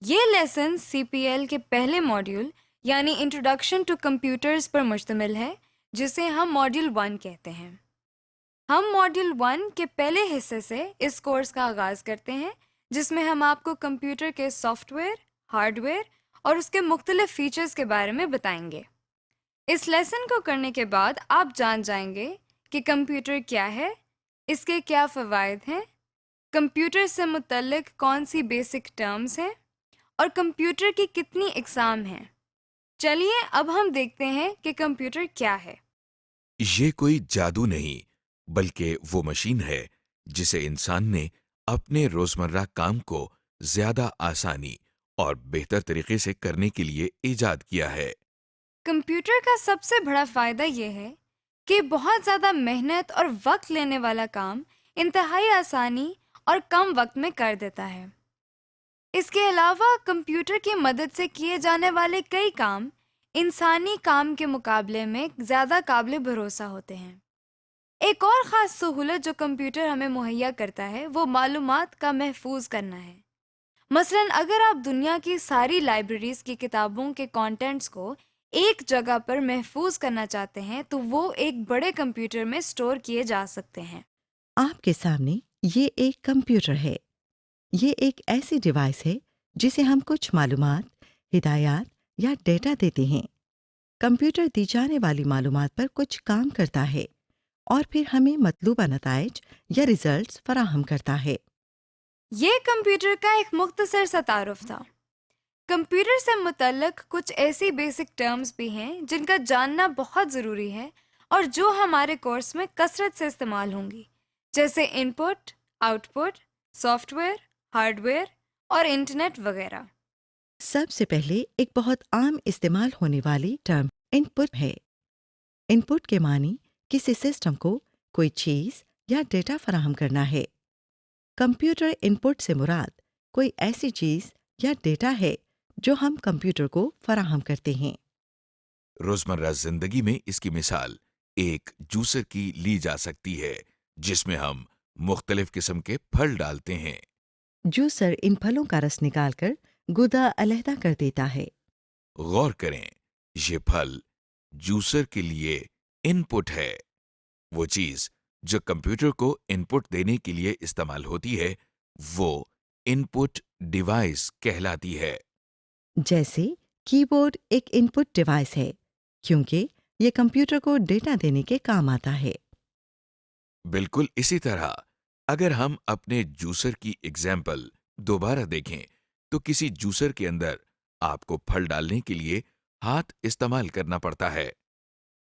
یہ لیسن سی P L کے پہلے ماڈیول یعنی انٹروڈکشن ٹو کمپیوٹرز پر مشتمل ہے، جسے ہم ماڈیول 1 کہتے ہیں۔ ہم ماڈیول 1 کے پہلے حصے سے اس کورس کا آغاز کرتے ہیں، جس میں ہم آپ کو کمپیوٹر کے سافٹ ویئر، ہارڈ ویئر اور اس کے مختلف فیچرز کے بارے میں بتائیں گے۔ اس لیسن کو کرنے کے بعد آپ جان جائیں گے کہ کمپیوٹر کیا ہے، اس کے کیا فوائد ہیں، کمپیوٹر سے متعلق کون سی بیسک ٹرمز ہیں اور کمپیوٹر کی کتنی اقسام ہیں۔ چلیے اب ہم دیکھتے ہیں کہ کمپیوٹر کیا ہے۔ یہ کوئی جادو نہیں، بلکہ وہ مشین ہے جسے انسان نے اپنے روزمرہ کام کو زیادہ آسانی اور بہتر طریقے سے کرنے کے لیے ایجاد کیا ہے۔ کمپیوٹر کا سب سے بڑا فائدہ یہ ہے کہ بہت زیادہ محنت اور وقت لینے والا کام انتہائی آسانی اور کم وقت میں کر دیتا ہے۔ اس کے علاوہ کمپیوٹر کی مدد سے کیے جانے والے کئی کام انسانی کام کے مقابلے میں زیادہ قابل بھروسہ ہوتے ہیں۔ ایک اور خاص سہولت جو کمپیوٹر ہمیں مہیا کرتا ہے وہ معلومات کا محفوظ کرنا ہے۔ مثلاً اگر آپ دنیا کی ساری لائبریریز کی کتابوں کے کانٹینٹس کو ایک جگہ پر محفوظ کرنا چاہتے ہیں تو وہ ایک بڑے کمپیوٹر میں سٹور کیے جا سکتے ہیں۔ آپ کے سامنے یہ ایک کمپیوٹر ہے۔ یہ ایک ایسی ڈیوائس ہے جسے ہم کچھ معلومات، ہدایات یا ڈیٹا دیتے ہیں۔ کمپیوٹر دی جانے والی معلومات پر کچھ کام کرتا ہے اور پھر ہمیں مطلوبہ نتائج یا ریزلٹس فراہم کرتا ہے۔ یہ کمپیوٹر کا ایک مختصر سا تعارف تھا۔ کمپیوٹر سے متعلق کچھ ایسی بیسک ٹرمز بھی ہیں جن کا جاننا بہت ضروری ہے اور جو ہمارے کورس میں کثرت سے استعمال ہوں گی، جیسے input, output, software, hardware اور انٹرنیٹ وغیرہ۔ سب سے پہلے ایک بہت عام استعمال ہونے والی ٹرم ان پٹ ہے۔ ان پٹ کے معنی کسی سسٹم کو کوئی چیز یا ڈیٹا فراہم کرنا ہے۔ کمپیوٹر ان پٹ سے مراد کوئی ایسی چیز یا ڈیٹا ہے جو ہم کمپیوٹر کو فراہم کرتے ہیں۔ روزمرہ زندگی میں اس کی مثال ایک جوسر کی لی جا سکتی ہے، جس میں ہم مختلف قسم کے پھل ڈالتے ہیں۔ جوسر ان پھلوں کا رس نکال کر گودا علیحدہ کر دیتا ہے۔ غور کریں، یہ پھل جوسر کے لیے ان پٹ ہے۔ وہ چیز جو کمپیوٹر کو ان پٹ دینے کے لیے استعمال ہوتی ہے وہ ان پٹ ڈیوائس کہلاتی ہے۔ جیسے کی بورڈ ایک ان پٹ ڈیوائس ہے کیونکہ یہ کمپیوٹر کو ڈیٹا دینے کے کام آتا ہے۔ بالکل اسی طرح اگر ہم اپنے جوسر کی ایگزامپل دوبارہ دیکھیں تو کسی جوسر کے اندر آپ کو پھل ڈالنے کے لیے ہاتھ استعمال کرنا پڑتا ہے۔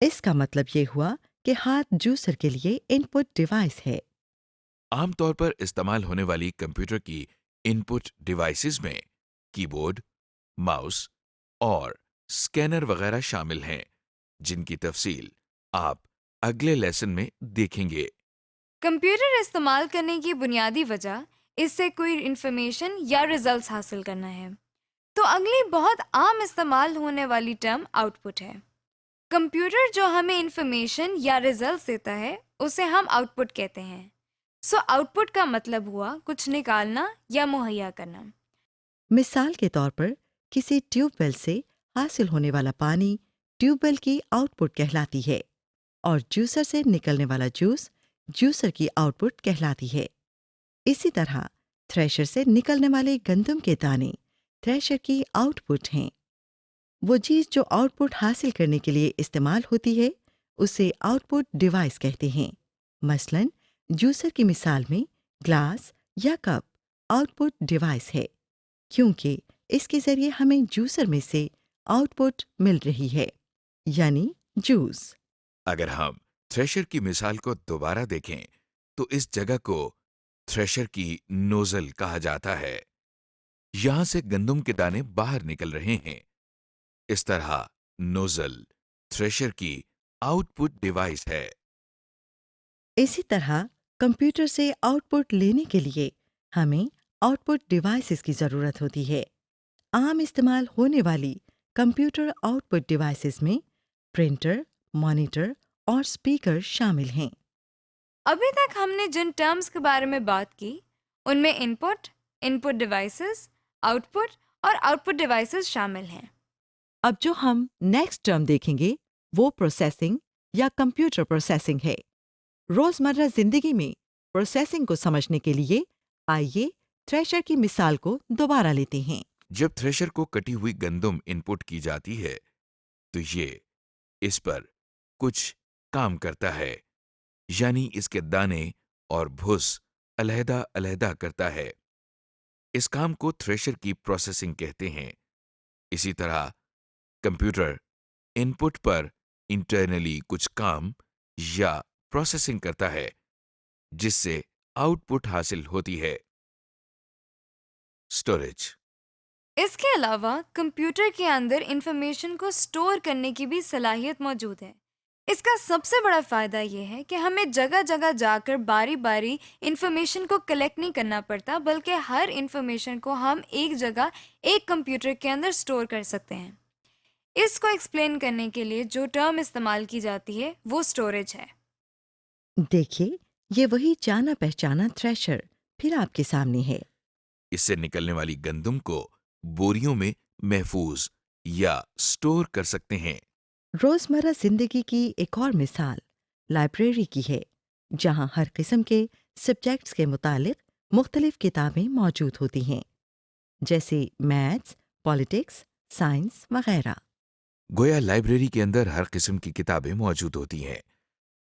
اس کا مطلب یہ ہوا کہ ہاتھ جوسر کے لیے ان پٹ ڈیوائس ہے۔ عام طور پر استعمال ہونے والی کمپیوٹر کی ان پٹ ڈیوائسز میں کی بورڈ، ماؤس اور اسکینر وغیرہ شامل ہیں، جن کی تفصیل آپ اگلے لیسن میں دیکھیں گے۔ کمپیوٹر استعمال کرنے کی بنیادی وجہ اس سے کوئی انفارمیشن یا ریزلٹس حاصل کرنا ہے، تو اگلی بہت عام استعمال ہونے والی ٹرم آؤٹ پٹ ہے۔ کمپیوٹر جو ہمیں انفارمیشن یا ریزلٹس دیتا ہے اسے ہم آؤٹ پٹ کہتے ہیں۔ آؤٹ پٹ کا مطلب ہوا کچھ نکالنا یا مہیا کرنا۔ مثال کے طور پر کسی ٹیوب ویل سے حاصل ہونے والا پانی ٹیوب ویل کی آؤٹ پٹ کہلاتی ہے اور جوسر سے نکلنے والا جوس جوسر کی آؤٹ پٹ کہلاتی ہے۔ اسی طرح تھریشر سے نکلنے والے گندم کے دانے تھریشر کی آؤٹ پٹ ہیں۔ وہ چیز جو آؤٹ پٹ حاصل کرنے کے لیے استعمال ہوتی ہے اسے آؤٹ پٹ ڈیوائس کہتے ہیں۔ مثلاً جوسر کی مثال میں گلاس یا کپ آؤٹ پٹ ڈیوائس ہے کیونکہ اس کے ذریعے ہمیں جوسر میں سے آؤٹ پٹ مل رہی ہے، یعنی جوس۔ اگر ہم تھریشر کی مثال کو دوبارہ دیکھیں تو اس جگہ کو تھریشر کی نوزل کہا جاتا ہے۔ یہاں سے گندم کے دانے باہر نکل رہے ہیں۔ اس طرح نوزل تھریشر کی آؤٹ پٹ ڈیوائس ہے۔ اسی طرح کمپیوٹر سے آؤٹ پٹ لینے کے لیے ہمیں آؤٹ پٹ ڈیوائسز کی ضرورت ہوتی ہے۔ عام استعمال ہونے والی کمپیوٹر آؤٹ پٹ ڈیوائسز میں پرنٹر، مانیٹر اور اسپیکر شامل ہیں۔ ابھی تک ہم نے جن ٹرمز کے بارے میں بات کی ان میں ان پٹ ڈیوائسز، آؤٹ پٹ اور آؤٹ پٹ ڈیوائسز شامل ہیں۔ اب جو ہم نیکسٹ ٹرم دیکھیں گے وہ پروسیسنگ یا کمپیوٹر پروسیسنگ ہے۔ روزمرہ زندگی میں پروسیسنگ کو سمجھنے کے لیے آئیے تھریشر کی مثال کو دوبارہ لیتے ہیں۔ جب تھریشر کو کٹی ہوئی گندم ان پٹ کی جاتی ہے تو یہ اس پر کچھ کام کرتا ہے، یعنی اس کے دانے اور بھس علیحدہ علیحدہ کرتا ہے۔ اس کام کو تھریشر کی پروسیسنگ کہتے ہیں۔ اسی طرح کمپیوٹر ان پٹ پر انٹرنلی کچھ کام یا پروسیسنگ کرتا ہے جس سے آؤٹ پٹ حاصل ہوتی ہے۔ اسٹوریج۔ اس کے علاوہ کمپیوٹر کے اندر انفارمیشن کو سٹور کرنے کی بھی صلاحیت موجود ہے۔ اس کا سب سے بڑا فائدہ یہ ہے کہ ہمیں جگہ جگہ جا کر باری باری انفارمیشن کو کلیکٹ نہیں کرنا پڑتا، بلکہ ہر انفارمیشن کو ہم ایک جگہ ایک کمپیوٹر کے اندر سٹور کر سکتے ہیں۔ اس کو ایکسپلین کرنے کے لیے جو ٹرم استعمال کی جاتی ہے وہ سٹوریج ہے۔ دیکھیے یہ وہی جانا پہچانا تھریشر پھر آپ کے سامنے ہے۔ اس سے نکلنے والی گندم کو بوریوں میں محفوظ یا سٹور کر سکتے ہیں۔ روزمرہ زندگی کی ایک اور مثال لائبریری کی ہے، جہاں ہر قسم کے سبجیکٹس کے متعلق مختلف کتابیں موجود ہوتی ہیں، جیسے میتھس، پالیٹکس، سائنس وغیرہ۔ گویا لائبریری کے اندر ہر قسم کی کتابیں موجود ہوتی ہیں۔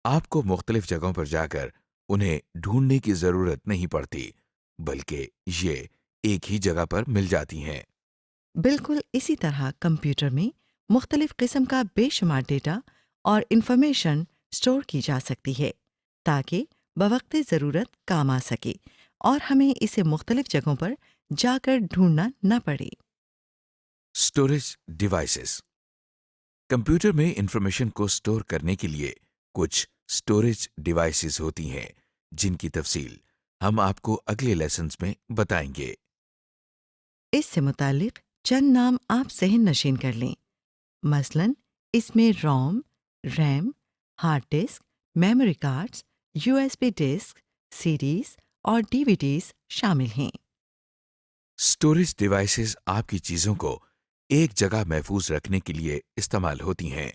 آپ کو مختلف جگہوں پر جا کر انہیں ڈھونڈنے کی ضرورت نہیں پڑتی، بلکہ یہ ایک ہی جگہ پر مل جاتی ہیں۔ بالکل اسی طرح کمپیوٹر میں مختلف قسم کا بے شمار ڈیٹا اور انفارمیشن سٹور کی جا سکتی ہے تاکہ بوقت ضرورت کام آ سکے اور ہمیں اسے مختلف جگہوں پر جا کر ڈھونڈنا نہ پڑے۔ Storage devices. کمپیوٹر میں انفارمیشن کو سٹور کرنے کے لیے کچھ اسٹوریج ڈیوائسز ہوتی ہیں جن کی تفصیل ہم آپ کو اگلے لیسنز میں بتائیں گے۔ اس سے متعلق چند نام آپ ذہن نشین کر لیں، مثلاً اس میں ROM, RAM, hard disk, memory cards, U S B disk, CDs اور ڈی وی ڈیز شامل ہیں۔ اسٹوریج ڈیوائسز آپ کی چیزوں کو ایک جگہ محفوظ رکھنے کے لیے استعمال ہوتی ہیں۔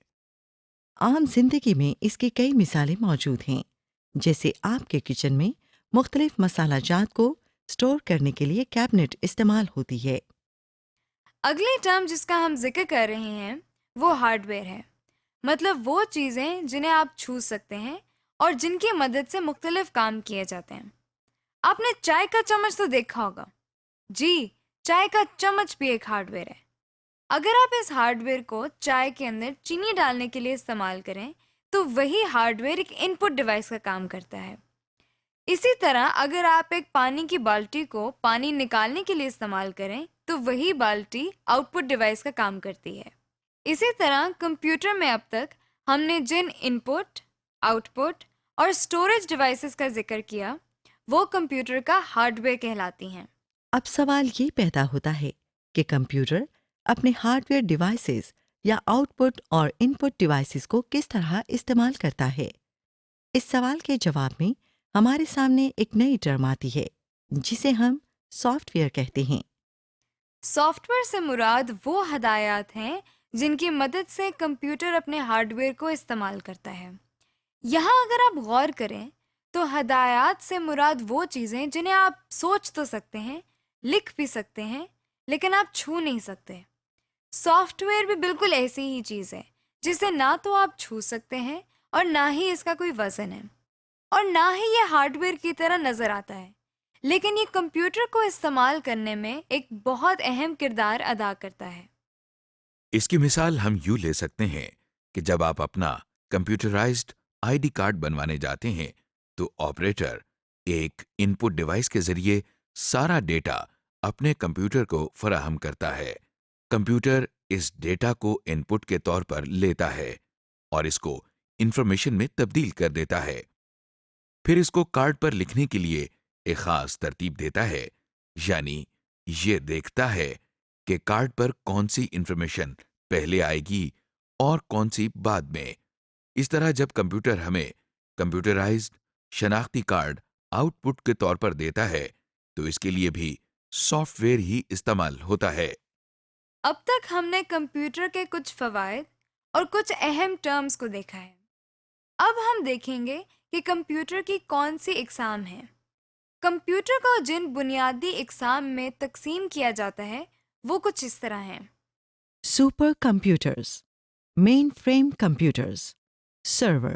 عام زندگی میں اس کی کئی مثالیں موجود ہیں، جیسے آپ کے کچن میں مختلف مسالہ جات کو سٹور کرنے کے لیے کیبنٹ استعمال ہوتی ہے۔ اگلی ٹرم جس کا ہم ذکر کر رہے ہیں وہ ہارڈ ویئر ہے، مطلب وہ چیزیں جنہیں آپ چھو سکتے ہیں اور جن کی مدد سے مختلف کام کیے جاتے ہیں۔ آپ نے چائے کا چمچ تو دیکھا ہوگا، جی چائے کا چمچ بھی ایک ہارڈ ویئر ہے۔ اگر آپ اس ہارڈ ویئر کو چائے کے اندر چینی ڈالنے کے لیے استعمال کریں تو وہی ہارڈ ویئر ایک ان پٹ ڈیوائس کا کام کرتا ہے۔ اسی طرح اگر آپ ایک پانی کی بالٹی کو پانی نکالنے کے لیے استعمال کریں تو وہی بالٹی آؤٹ پٹ ڈیوائس کا کام کرتی ہے۔ اسی طرح کمپیوٹر میں اب تک ہم نے جن ان پٹ، آؤٹ پٹ اور اسٹوریج ڈیوائسز کا ذکر کیا وہ کمپیوٹر کا ہارڈ ویئر کہلاتی ہیں۔ اب سوال یہ پیدا ہوتا ہے کہ کمپیوٹر اپنے ہارڈ ویئر ڈیوائسز یا آؤٹ پٹ اور ان پٹ ڈیوائسز کو کس طرح استعمال کرتا ہے؟ اس سوال کے جواب میں ہمارے سامنے ایک نئی ٹرم آتی ہے جسے ہم سافٹ ویئر کہتے ہیں۔ سافٹ ویئر سے مراد وہ ہدایات ہیں جن کی مدد سے کمپیوٹر اپنے ہارڈ ویئر کو استعمال کرتا ہے۔ یہاں اگر آپ غور کریں تو ہدایات سے مراد وہ چیزیں جنہیں آپ سوچ تو سکتے ہیں، لکھ بھی سکتے ہیں، لیکن آپ چھو نہیں سکتے۔ سافٹ ویئر بھی بالکل ایسی ہی چیز ہے جسے نہ تو آپ چھو سکتے ہیں اور نہ ہی اس کا کوئی وزن ہے، اور نہ ہی یہ ہارڈ ویئر کی طرح نظر آتا ہے، لیکن یہ کمپیوٹر کو استعمال کرنے میں ایک بہت اہم کردار ادا کرتا ہے۔ اس کی مثال ہم یوں لے سکتے ہیں کہ جب آپ اپنا کمپیوٹرائزڈ آئی ڈی کارڈ بنوانے جاتے ہیں تو آپریٹر ایک ان پٹ ڈیوائس کے ذریعے سارا ڈیٹا اپنے کمپیوٹر کو فراہم کرتا ہے۔ کمپیوٹر اس ڈیٹا کو ان پٹ کے طور پر لیتا ہے اور اس کو انفارمیشن میں تبدیل کر دیتا ہے، پھر اس کو کارڈ پر لکھنے کے لیے ایک خاص ترتیب دیتا ہے، یعنی یہ دیکھتا ہے کہ کارڈ پر کون سی انفارمیشن پہلے آئے گی اور کون سی بعد میں۔ اس طرح جب کمپیوٹر ہمیں کمپیوٹرائزڈ شناختی کارڈ آؤٹ پٹ کے طور پر دیتا ہے تو اس کے لیے بھی سافٹ ویئر ہی استعمال ہوتا ہے۔ اب تک ہم نے کمپیوٹر کے کچھ فوائد اور کچھ اہم ٹرمز کو دیکھا ہے. اب ہم دیکھیں گے کہ کمپیوٹر کی کون سی اقسام ہیں. کمپیوٹر کو جن بنیادی اقسام میں تقسیم کیا جاتا ہے وہ کچھ اس طرح ہیں. Super computers, mainframe computers, server,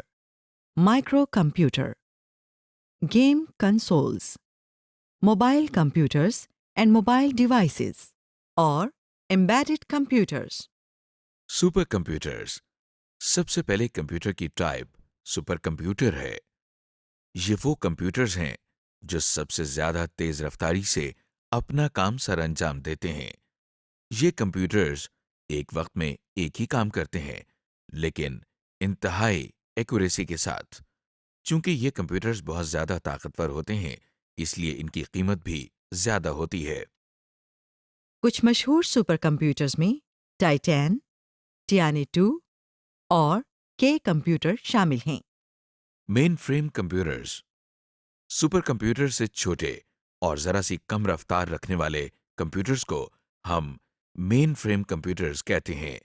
micro computer, game consoles, mobile computers and mobile devices, اور embedded computers. Super computers. سب سے پہلے کمپیوٹر کی ٹائپ سپر کمپیوٹر ہے. یہ وہ کمپیوٹرز ہیں جو سب سے زیادہ تیز رفتاری سے اپنا کام سر انجام دیتے ہیں. یہ کمپیوٹرز ایک وقت میں ایک ہی کام کرتے ہیں لیکن انتہائی ایکوریسی کے ساتھ. چونکہ یہ کمپیوٹرز بہت زیادہ طاقتور ہوتے ہیں اس لیے ان کی قیمت بھی زیادہ ہوتی ہے. کچھ مشہور سپر کمپیوٹرز میں ٹائٹین، ٹیانی 2 اور کے کمپیوٹر شامل ہیں. مین فریم کمپیوٹرز. سپر کمپیوٹر سے چھوٹے اور ذرا سی کم رفتار رکھنے والے کمپیوٹرز کو ہم مین فریم کمپیوٹرز کہتے ہیں.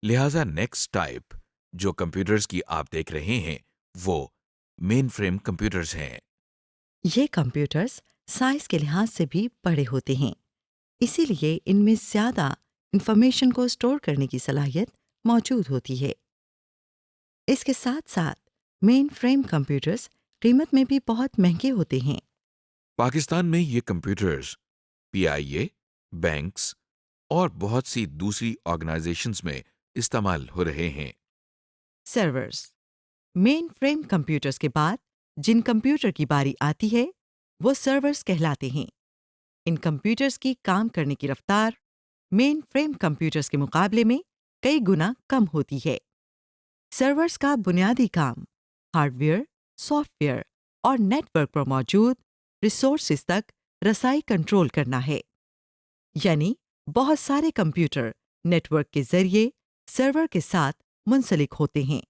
لہذا نیکسٹ ٹائپ جو کمپیوٹرز کی آپ دیکھ رہے ہیں وہ مین فریم کمپیوٹرز ہیں. یہ کمپیوٹرز سائز کے لحاظ سے بھی بڑے ہوتے ہیں، اسی لیے ان میں زیادہ انفارمیشن کو اسٹور کرنے کی صلاحیت موجود ہوتی ہے. اس کے ساتھ ساتھ مین فریم کمپیوٹرز قیمت میں بھی بہت مہنگے ہوتے ہیں. پاکستان میں یہ کمپیوٹرز PIA، بینکس اور بہت سی دوسری آرگنائزیشنز میں استعمال ہو رہے ہیں. سرورز. مین فریم کمپیوٹرز کے بعد جن کمپیوٹر کی باری آتی ہے وہ سرورز کہلاتے ہیں. ان کمپیوٹرز کی کام کرنے کی رفتار مین فریم کمپیوٹرز کے مقابلے میں کئی گنا کم ہوتی ہے. سرورز کا بنیادی کام ہارڈ ویئر، سافٹ ویئر اور نیٹ ورک پر موجود ریسورسز تک رسائی کنٹرول کرنا ہے. یعنی بہت سارے کمپیوٹر نیٹ ورک کے ذریعے سرور کے ساتھ منسلک ہوتے ہیں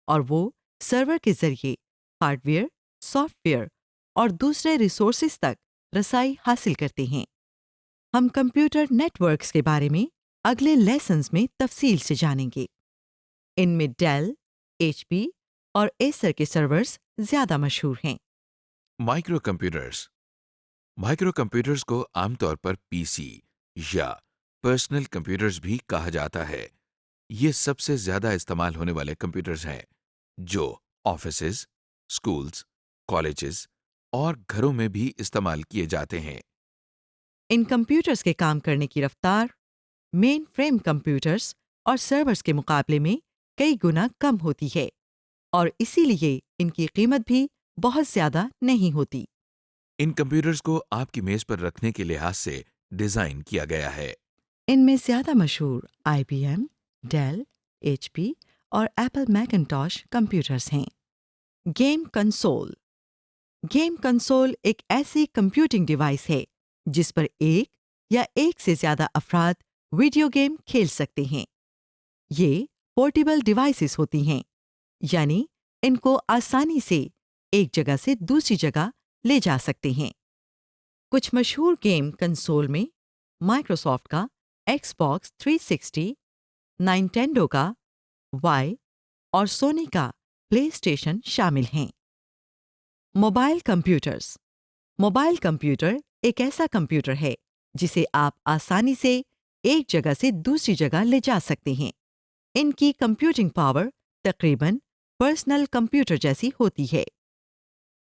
اور وہ سرور کے ذریعے ہارڈ ویئر، سافٹ ویئر اور دوسرے ریسورسز تک رسائی حاصل کرتے ہیں. ہم کمپیوٹر نیٹ ورکس کے بارے میں اگلے لیسنز میں تفصیل سے جانیں گے. ان میں ڈیل، HP اور ایسر کے سرورز زیادہ مشہور ہیں. Micro computers. مائکرو کمپیوٹرز کو عام طور پر PC یا پرسنل کمپیوٹرز بھی کہا جاتا ہے. یہ سب سے زیادہ استعمال ہونے والے کمپیوٹرز ہیں جو آفیسز، اسکولز، کالجز اور گھروں میں بھی استعمال کیے جاتے ہیں. ان کمپیوٹرز کے کام کرنے کی رفتار مین فریم کمپیوٹرز اور سرورز کے مقابلے میں کئی گنا کم ہوتی ہے اور اسی لیے ان کی قیمت بھی بہت زیادہ نہیں ہوتی. ان کمپیوٹرز کو آپ کی میز پر رکھنے کے لحاظ سے ڈیزائن کیا گیا ہے. ان میں زیادہ مشہور IBM، ڈیل، HP اور ایپل میکنٹاش کمپیوٹرز ہیں. Game console. گیم کنسول ایک ایسی کمپیوٹنگ ڈیوائس ہے جس پر ایک یا ایک سے زیادہ افراد ویڈیو گیم کھیل سکتے ہیں. یہ پورٹیبل ڈیوائسز ہوتی ہیں، یعنی ان کو آسانی سے ایک جگہ سے دوسری جگہ لے جا سکتے ہیں. کچھ مشہور گیم کنسول میں مائکروسافٹ کا Xbox 360، نائنٹینڈو کا وائی اور سونی کا پلے اسٹیشن شامل ہیں. Mobile computers. موبائل کمپیوٹر ایک ایسا کمپیوٹر ہے جسے آپ آسانی سے ایک جگہ سے دوسری جگہ لے جا سکتے ہیں. ان کی کمپیوٹنگ پاور تقریباً پرسنل کمپیوٹر جیسی ہوتی ہے.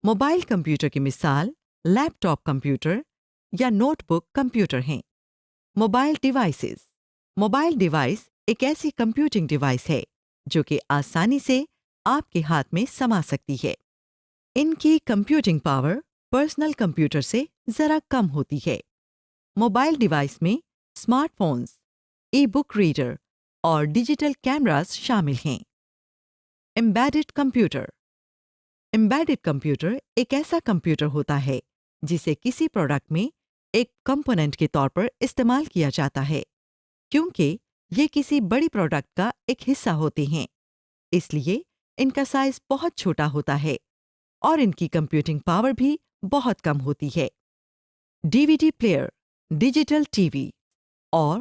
موبائل کمپیوٹر کی مثال لیپ ٹاپ کمپیوٹر یا نوٹ بک کمپیوٹر ہیں. Mobile devices. موبائل ڈیوائس ایک ایسی کمپیوٹنگ ڈیوائس ہے جو کہ آسانی سے آپ کے ہاتھ میں سما سکتی ہے. ان کی کمپیوٹنگ پاور پرسنل کمپیوٹر سے ذرا کم ہوتی ہے. موبائل ڈیوائس میں اسمارٹ فونز، ای بک ریڈر اور ڈیجیٹل کیمراز شامل ہیں. Embedded computer. ایمبیڈڈ کمپیوٹر ایک ایسا کمپیوٹر ہوتا ہے جسے کسی پروڈکٹ میں ایک کمپوننٹ کے طور پر استعمال کیا جاتا ہے. کیونکہ یہ کسی بڑی پروڈکٹ کا ایک حصہ ہوتے ہیں اس لیے ان کا سائز بہت چھوٹا ہوتا ہے اور ان کی کمپیوٹنگ پاور بھی بہت کم ہوتی ہے. DVD پلیئر، ڈیجیٹل TV اور